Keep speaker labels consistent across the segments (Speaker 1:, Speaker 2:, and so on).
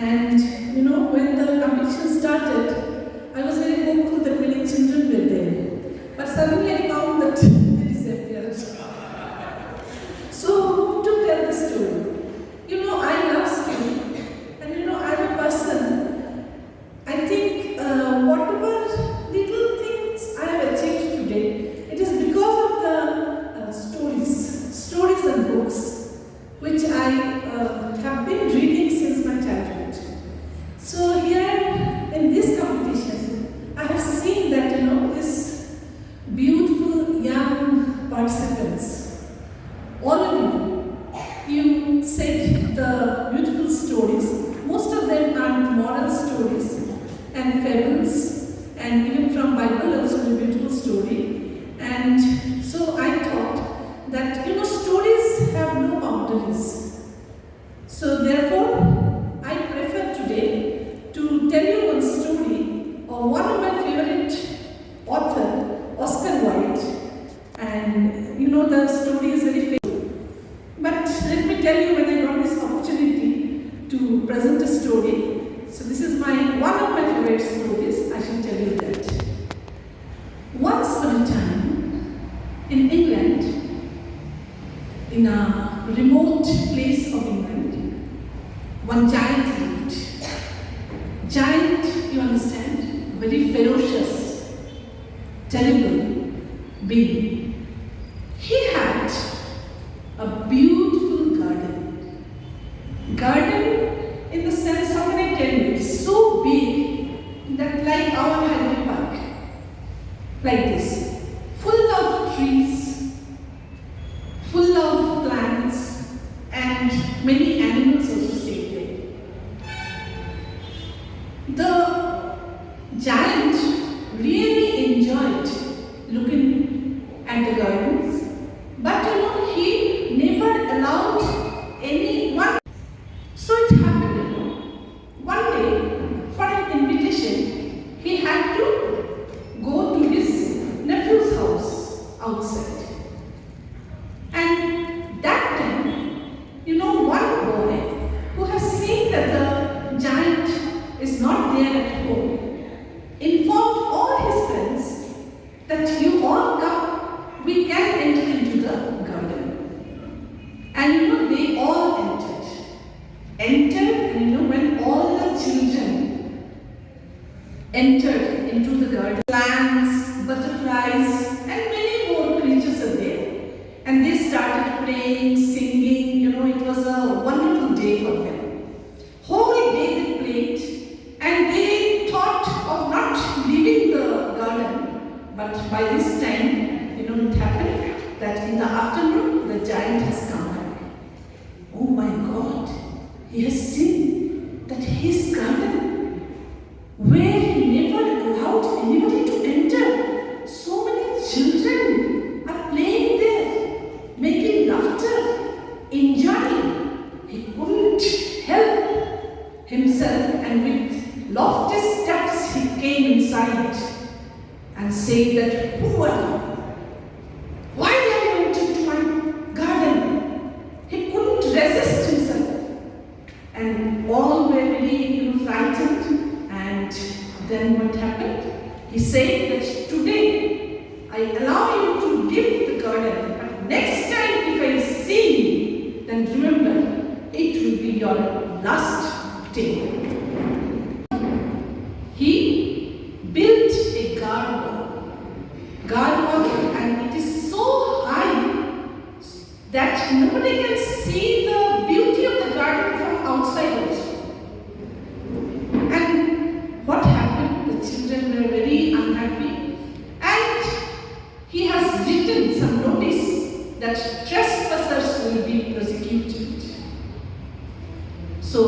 Speaker 1: And when the competition started, I was very hopeful that many children were there. But suddenly I found that they disappeared. So, to tell the story, I love story, and I'm a person. I think whatever little things I have achieved today, it is because of the stories and books, which I have been reading since my childhood. So here in this competition, I have seen that this beautiful young participants, all of you said the beautiful stories. Most of them are moral stories and fables, and even from Bible also a beautiful story. And so I thought that stories have no boundaries. So therefore, I prefer today to tell you one story of one of my favorite author, Oscar Wilde. And the story is very famous. But let me tell you, when I got this opportunity to present a story, so this is one of my favorite stories, I shall tell you that. Once upon a time, in England, in a remote place of England, one giant lived. Giant, you understand, very ferocious, terrible being. He had a beautiful garden. Garden in the sense, how can I tell you, it's so big that like our Highway Park, like this, full of trees, full of plants, and many animals also stay there. The giant really enjoyed looking at the gardens, but he never allowed anyone. So it happened, one day, for an invitation, he had to go to his nephew's house outside. And that time, one boy who has seen that the giant is not there at home, informed all his friends that you all come, we can enter into the garden. And they all entered, and when all the children entered into the garden, plants, butterflies, and many more creatures are there. And they started playing, singing, it was a wonderful day for them. Whole day they played, and they thought of not leaving the garden. But by this time, it happened that in the afternoon, the giant has come back. Oh my God, he has seen that his garden, where he never allowed anybody to enter, so many children are playing there, making laughter, enjoying. He couldn't help himself, and with lofty steps he came inside and said that, who are you? Why have you entered to my garden? He couldn't resist himself. And all were very frightened. And then what happened? He said that today I allow you to leave the garden, but next time if I see you, then remember, it will be your last day. He built a guard wall, and it is so high that nobody can see the beauty of the garden from outside also. And what happened? The children were very unhappy, and he has written some notice that trespassers will be prosecuted. So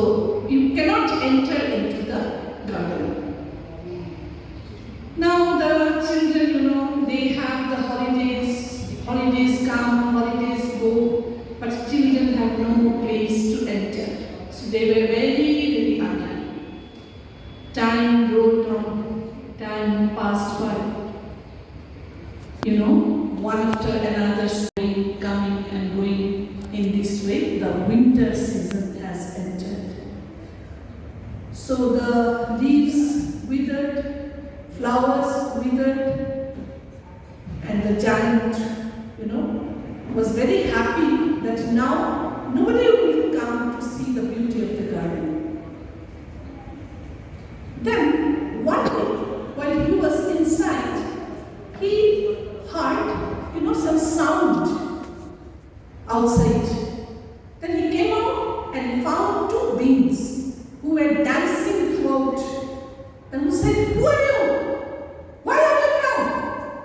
Speaker 1: you cannot enter into the garden. Now the children, they have the holidays. Holidays come, holidays go, but children have no place to enter. So they were very, very unhappy. Time rolled on, time passed by. One after another story coming and going in this way. The winter season has entered. So the leaves withered, flowers withered, and the giant, was very happy that now nobody will come to see the beauty of the garden. Then one day, while he was inside, he heard, some sound outside. Then he came out and he found two beings who were dancing throughout. And who said, "Who are you? Why have you come?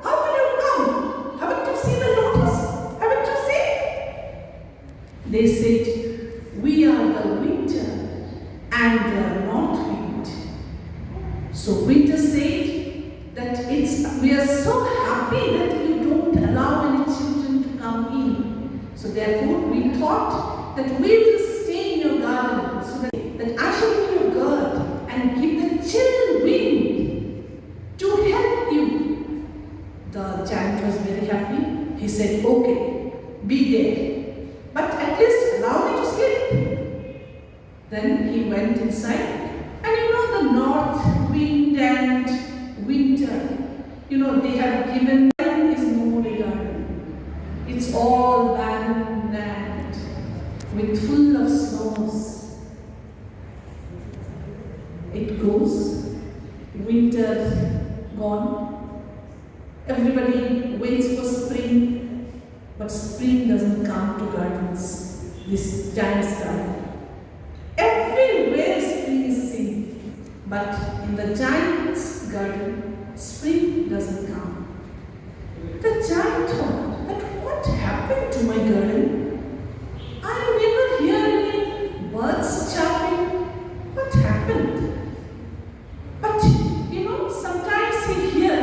Speaker 1: How will you come? Haven't you seen the lotus? Haven't you seen?" They said, "We are the winter and the north wind." So winter said that we are so happy that you don't allow any children to come in. So therefore we thought that we will stay in your garden so that I shall be your God and give the chill wind to help you. The giant was very happy. He said, "Okay, be there. But at least allow me to sleep." Then he went inside. And the north wind and winter, they have given is no more a garden. It's all barren land with full of snows. It goes, winter gone. Everybody waits for spring, but spring doesn't come to gardens, this giant's garden. Everywhere spring is seen, but in the giant's garden, spring doesn't come. The giant thought that what happened to my garden? I never hear any birds chirping. What happened? But sometimes we hear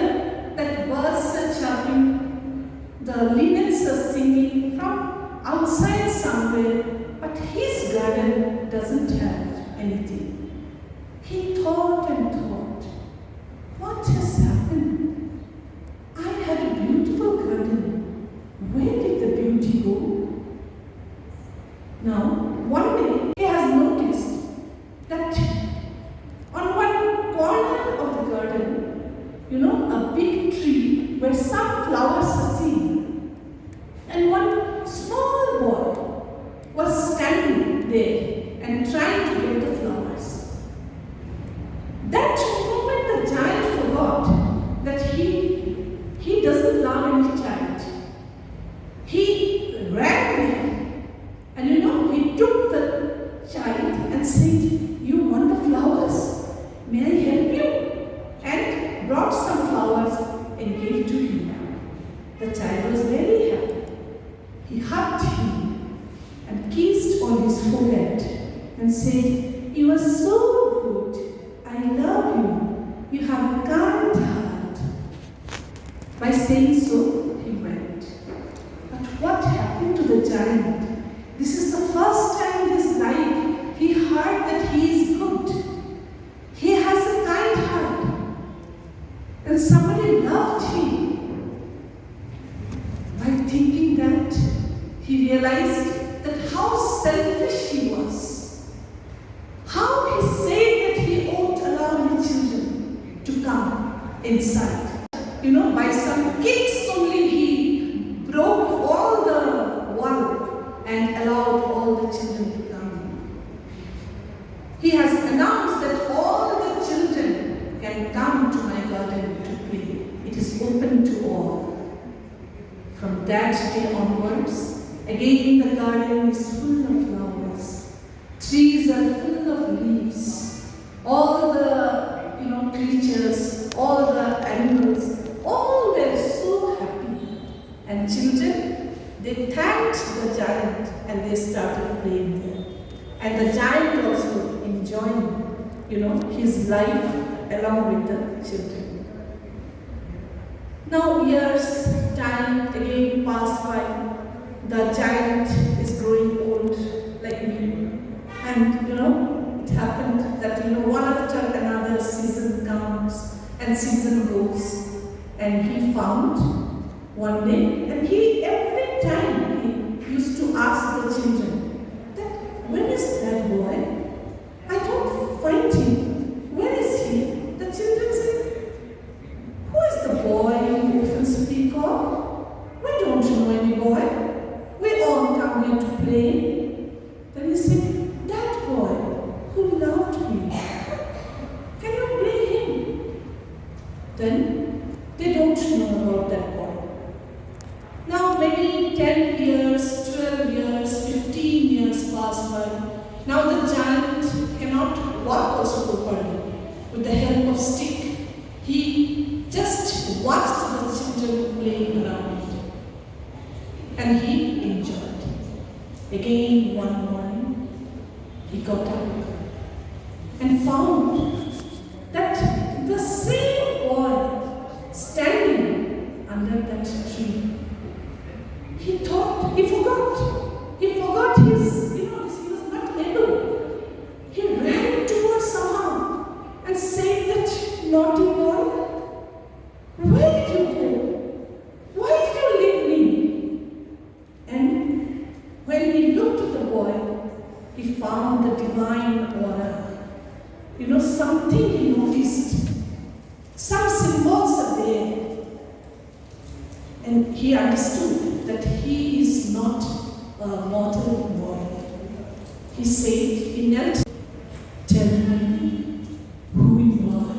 Speaker 1: that birds are chirping, the linnets are singing from outside somewhere, but his garden doesn't have anything. He thought and thought, what has happened? I had a beautiful garden. Where did the beauty go? Now, one day he has noticed that on one corner of the garden, a big tree where some flowers are seen, and one small boy was standing there and trying to get the flowers. That moment the giant forgot that he doesn't love any child. He ran there and he took the child and said, "You want the flowers? May I help you?" And brought some flowers and gave to him. The child was very happy. He hugged him and kissed on his forehead and said, "You are so good. I love you. You have a kind heart." By saying so, he went. But what happened to the giant? This is the first time in his life he heard that he is good. He has a kind heart. And somebody loved him. By thinking that, he realized that how selfish he was. How he said that he won't allow any children to come inside. By some kicks only he broke all the wall and allowed all the children to come. He has announced that all the children can come to my garden to play. It is open to all. From that day onwards, again the garden is full of flowers. Trees are full of leaves. All the creatures, all the animals, all were so happy. And children, they thanked the giant and they started playing there. And the giant also enjoying, his life along with the children. Now years, time again passed by. The giant is growing old like me. And it happened that one after another season comes and season goes. And he found one day, and every time he used to ask the children that, "When is that boy? I don't find him. and found that the same boy standing under that tree. He thought, he forgot his, he was not able. He ran towards somehow and said that naughty boy, where did you go? Why did you leave me? And when he looked at the boy, he found the divine aura. Something he noticed. Some symbols are there. And he understood that he is not a mortal boy. He said, he knelt, tell me who you are.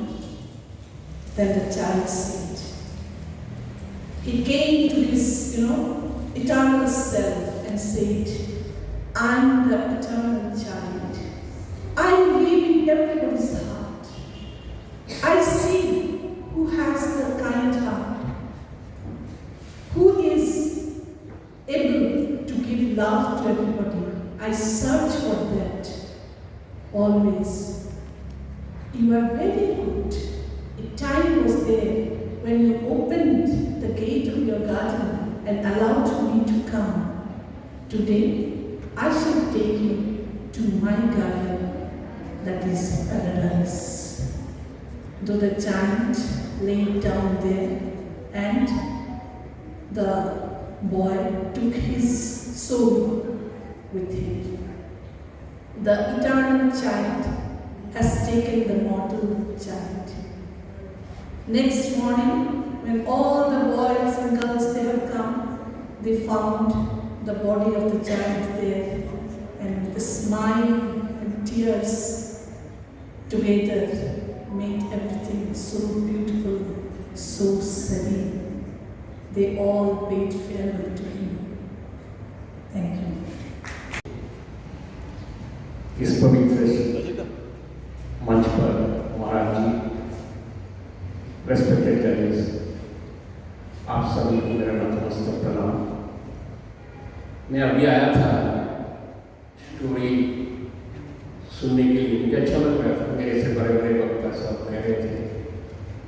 Speaker 1: Then the child said, he came to his, eternal self and said, I'm the eternal child. I live in everybody's heart. I see who has the kind heart, who is able to give love to everybody. I search for that always. You are very good. A time was there when you opened the gate of your garden and allowed me to come. Today, I shall take you to my garden, that is paradise. Though the giant lay down there and the boy took his soul with him. The eternal child has taken the mortal child. Next morning, when all the boys and girls they have come, they found the body of the giant there, and with a smile and tears together made everything so beautiful, so serene. They all bade farewell to him. Thank you.
Speaker 2: इस पवित्र मंच पर महाराज जी, respected जजेस, आप सभी को मेरा नतमस्तक प्रणाम। मैं अभी आया था स्टोरी सुनने के लिए, मुझे अच्छा लग रहा था। मेरे से बड़े बड़े वक्ता सब कह रहे थे,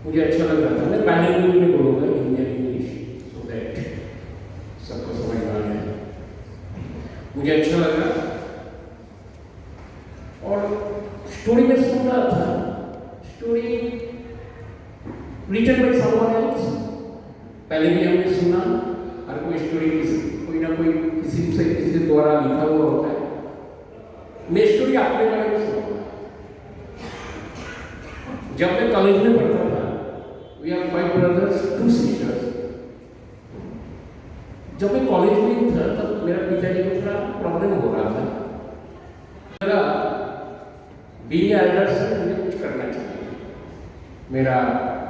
Speaker 2: मुझे अच्छा लग रहा था। मैं बाइलिंगुअल में बोलूँगा, हिंदी और इंग्लिश, सो दैट सबको समझ में आ जाए। मुझे अच्छा लग रहा और स्टोरी में सुन रहा था, story written by someone else. पहले भी हमने सुना, हर कोई स्टोरी कोई ना कोई किसी द्वारा लिखा हुआ होता है। मैं स्टोरी अपने बारे में सुना। जब मैं कॉलेज में पढ़ता था, वी आर 5 brothers 2 sisters। जब मैं कॉलेज में था तब मेरा पिताजी को थोड़ा प्रॉब्लम हो रहा था। मेरा बीइंग एल्डर से मुझे कुछ करना चाहिए, मेरा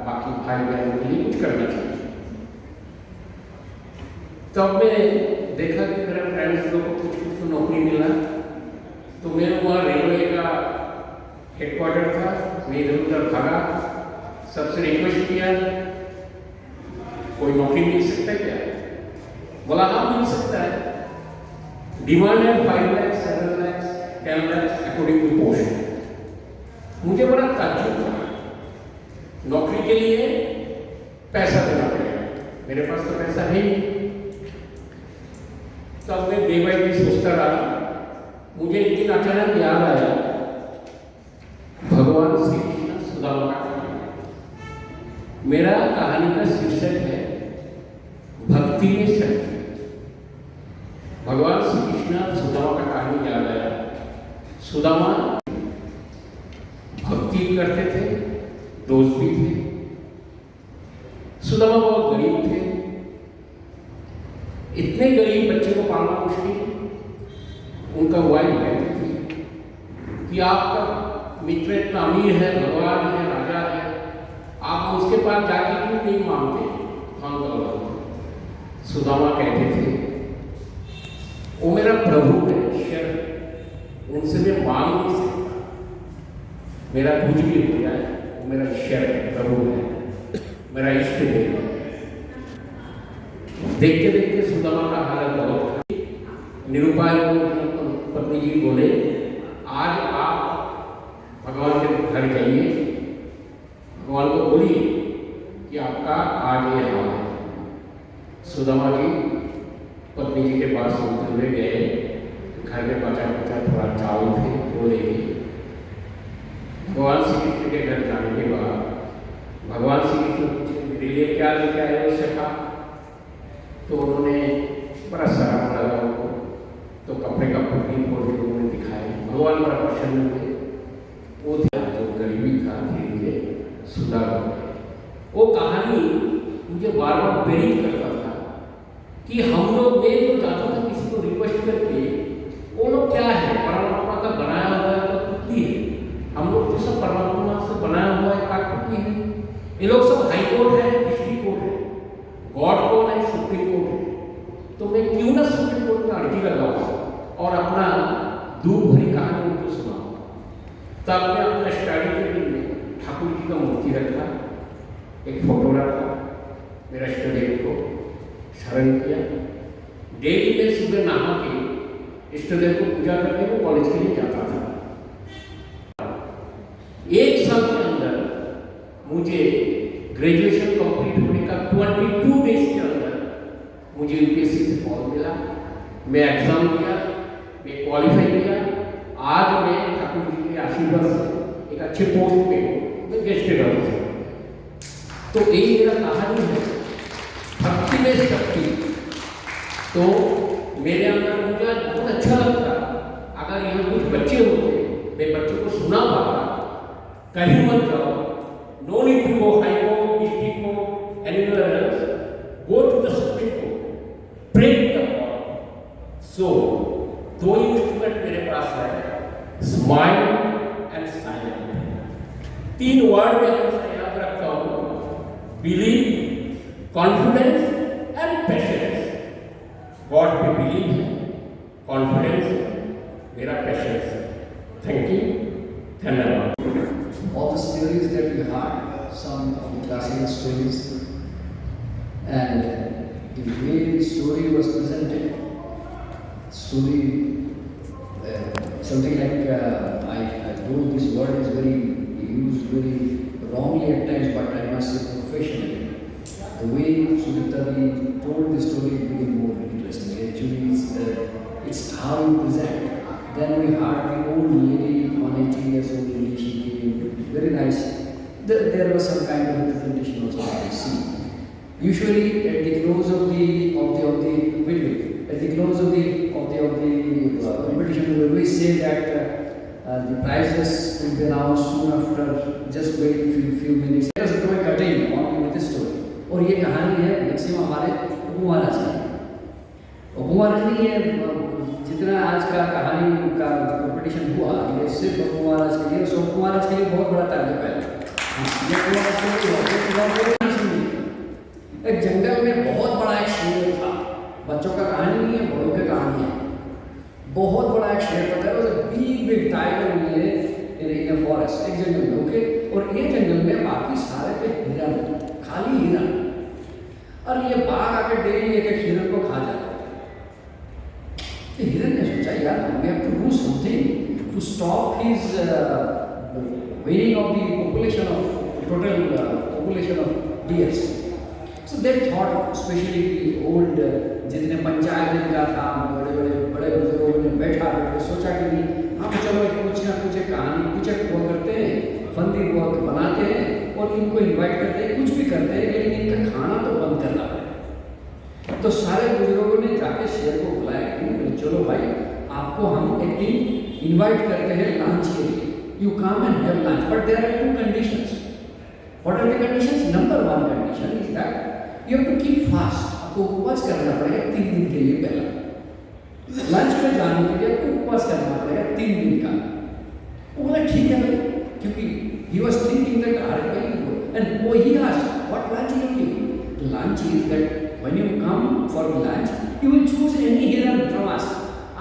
Speaker 2: बाकी भाई बहनों के लिए कुछ करना चाहिए। तब मैं देखा कि मेरा फ्रेंड्स लोगों को कुछ नौकरी मिला, तो मैं वहाँ रेलवे का हेडक्वार्टर था। मैं इधर उधर भागा, सबसे रिक्वेस्ट किया, कोई नौकरी मिल सकता है क्या? बोला हाँ मिल सकता है। डिमांड है 5 lakh 7 lakh 10 lakh according to post. मुझे बड़ा ताज्जुब हुआ, नौकरी के लिए पैसा देना पड़ेगा, मेरे पास तो पैसा है नहीं। तब मैं डे बाई डे सोचता रहा। मुझे एक दिन अचानक याद आया भगवान श्री कृष्ण सुदामा का कहानी। मेरा कहानी का शीर्षक है भक्ति में शक्ति। भगवान श्री कृष्ण सुदामा का कहानी याद आया। सुदामा भक्ति करते थे, दोस्त भी थे। सुदामा बहुत गरीब थे, इतने गरीब बच्चे को पालना मुश्किल। उनका वाइफ कहती थी कि आपका मित्र इतना अमीर है, भगवान है, राजा है, आप उसके पास जाके क्यों नहीं मांगते? सुदामा कहते थे वो मेरा प्रभु है, ईश्वर, उनसे मैं मांग नहीं सकता। मेरा कुछ भी हो जाए, वो मेरा ईश्वर है, प्रभु है, मेरा इष्ट देव है। देखते देखते सुदामा का हालत बहुत था। निरुपाय पत्नी जी बोले, आज आप भगवान के घर जाइए, भगवान को बोलिए कि आपका आज ये हाल है। सुदामा जी पत्नी जी के पास होते हुए गए, घर में बचा बचा थोड़ा चावल थे वो ले गए। भगवान श्री कृष्ण के घर जाने के बाद भगवान श्री कृष्ण पूछे मेरे लिए क्या लेके आए हो सखा? तो उन्होंने बड़ा शराब लगा उनको, तो कपड़े का पुटली खोल के उन्होंने दिखाए। भगवान बड़ा प्रसन्न हुए। वो जो गरीबी था धीरे धीरे सुधार हो गया। वो कहानी मुझे बार बार प्रेरित करता था कि हम लोग मैं जो जाता था किसी को रिक्वेस्ट करके, वो लोग क्या है, परमात्मा का बनाया हुआ है तो पुतली है। हम लोग तो सब परमात्मा से बनाया हुआ है का पुतली है। ये लोग सब हाई कोर्ट है, डिस्ट्रिक्ट कोर्ट है, गॉड कौन है, सुप्रीम कोर्ट है। तो मैं क्यों ना सुप्रीम कोर्ट में अर्जी लगाऊं और अपना दूर भरी कहानी उनको सुनाऊं। तब मैं अपना स्टडी टेबल में ठाकुर जी का मूर्ति रखा, एक फोटो रखा, मेरा इष्टदेव को शरण किया। डेली में सुबह नहा के इष्टदेव को पूजा करके वो कॉलेज के लिए जाता था। एक साल के अंदर मुझे ग्रेजुएशन कंप्लीट होने का 22 डेज के अंदर मुझे यूपीएससी से कॉल मिला। मैं एग्जाम दिया, मैं क्वालिफाई किया। आज मैं ठाकुर जी के आशीर्वाद से एक अच्छे पोस्ट पे हूँ, मैं गेस्ट ऑफिसर। तो यही मेरा कहानी है, भक्ति में शक्ति। तो मेरे अंदर मुझे बहुत अच्छा लगता अगर यहाँ कुछ बच्चे होते, मैं बच्चों को सुना पाता, कहीं मत जाओ, no need to go high court, district court, anywhere else, go to the supreme court, pray to the god. So दो इंस्ट्रूमेंट मेरे पास है, स्माइल एंड साइलेंट। 3 वर्ड में हमेशा याद रखता हूँ, believe, confidence and patience. God पे बिलीव है, कॉन्फिडेंस मेरा पेशेंस है। थैंक यू, धन्यवाद।
Speaker 3: All the stories that we heard, some of the classical stories, and the way the story was presented, story, something like I know this word is very used very wrongly at times, but I must say professionally. The way Sudipta told the story became more interesting. Actually, it's how you present. Then we heard the old lady, 180 years old lady, she came, very nice. There was some kind of presentation also I see. Usually at the close of the at the close of the competition, we always say that the prizes will be announced soon after. Just wait few minutes. Let us go cutting on with this story. और ये कहानी है maximum हमारे उपू महाराज की। उपू महाराज ने ये जितना आज का कहानी का कंपटीशन हुआ, ये सिर्फ उपू महाराज के लिए, उपू महाराज के लिए बहुत बड़ा तारीफ है। एक जंगल में बहुत बड़ा एक शेर था। बच्चों का कहानी नहीं है, बड़ों की कहानी है। बहुत बड़ा एक शेर था, big tiger in a forest, एक जंगल में। ओके, और ये जंगल में बाकी सारे थे हिरन, खाली हिरन। और ये बाघ आके डेली एक हिरन को खा जाता है। हिरन ने सोचा यार we have to do something to stop his weighing of the population of total population of deers. So they thought, specially old जितने पंचायत का था, बड़े बुजुर्गों ने बैठा सोचा कि हम चलो कुछ ना कुछ कहानी कुछ वो करते हैं, फंदी वर्क बनाते हैं और इनको इनवाइट करते हैं, कुछ भी करते हैं, लेकिन इनका खाना तो बंद करना पड़ेगा। तो सारे बुजुर्गों ने जाके शेर को बुलाया कि चलो भाई आपको हम एक दिन इनवाइट करते हैं लंच के लिए, you come and have lunch, but there are 2 conditions. What are the conditions? Number 1 condition is that you have to keep fast, आपको उपवास करना पड़ेगा 3 दिन के लिए। पहला लंच में जाने के लिए आपको उपवास करना पड़ेगा 3 दिन का। वो बोला ठीक है भाई, क्योंकि he was thinking that and he asked what lunch you will give. Lunch is that when you come for lunch you will choose any hiran from us.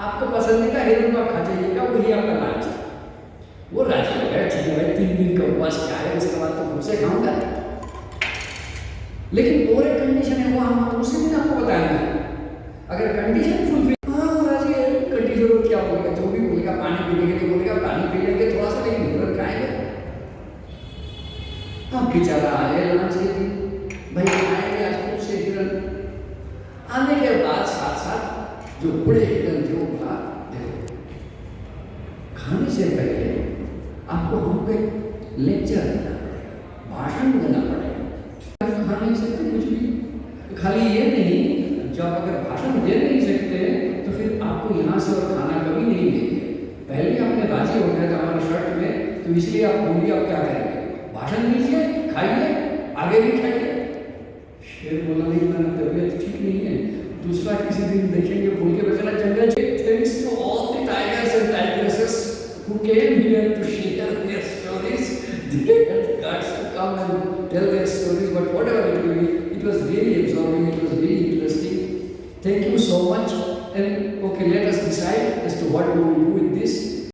Speaker 3: आपको पसंदीदा हिरन को खा जाइएगा, वही आपका लंच। वो राजी हो गया, ठीक है भाई 3 दिन का उपवास क्या है, उसके बाद तो मुझसे खाऊंगा। लेकिन और एक कंडीशन है, वो हम उसी दिन आपको बताएंगे। अगर कंडीशन फुलफिल, हाँ राजी है, कंडीशन क्या बोलेगा, जो भी बोलेगा, पानी पीने के लिए बोलेगा पानी पी लेंगे थोड़ा सा, लेकिन हिरन खाएंगे। बेचारा आए लंच के दिन, भाई आएंगे आज खूब से हिरन। आने के बाद साथ साथ जो बड़े हिरन थे वो बोला देखो, खाने से पहले आपको हमको एक लेक्चर देना पड़ेगा, भाषण देना पड़ेगा। खाने से पहले कुछ भी, खाली ये नहीं, जब अगर भाषण दे नहीं सकते तो फिर आपको यहाँ से और खाना कभी नहीं देंगे। पहले ही आपने राजी हो गया था हमारी शर्त में, तो इसलिए आप बोलिए आप क्या करेंगे, भाषण दीजिए, खाइए, आगे भी खाइए। शेर बोला नहीं, मेरा तबीयत ठीक नहीं है, दूसरा किसी दिन देखेंगे, बोल के बेचारा जंगल से। Thanks to all the tigers and tigresses who came here to share their stories. They had the guts to come and tell their stories, but whatever it may be, it was really absorbing, it was really interesting. Thank you so much. And okay, let us decide as to what we will do with this.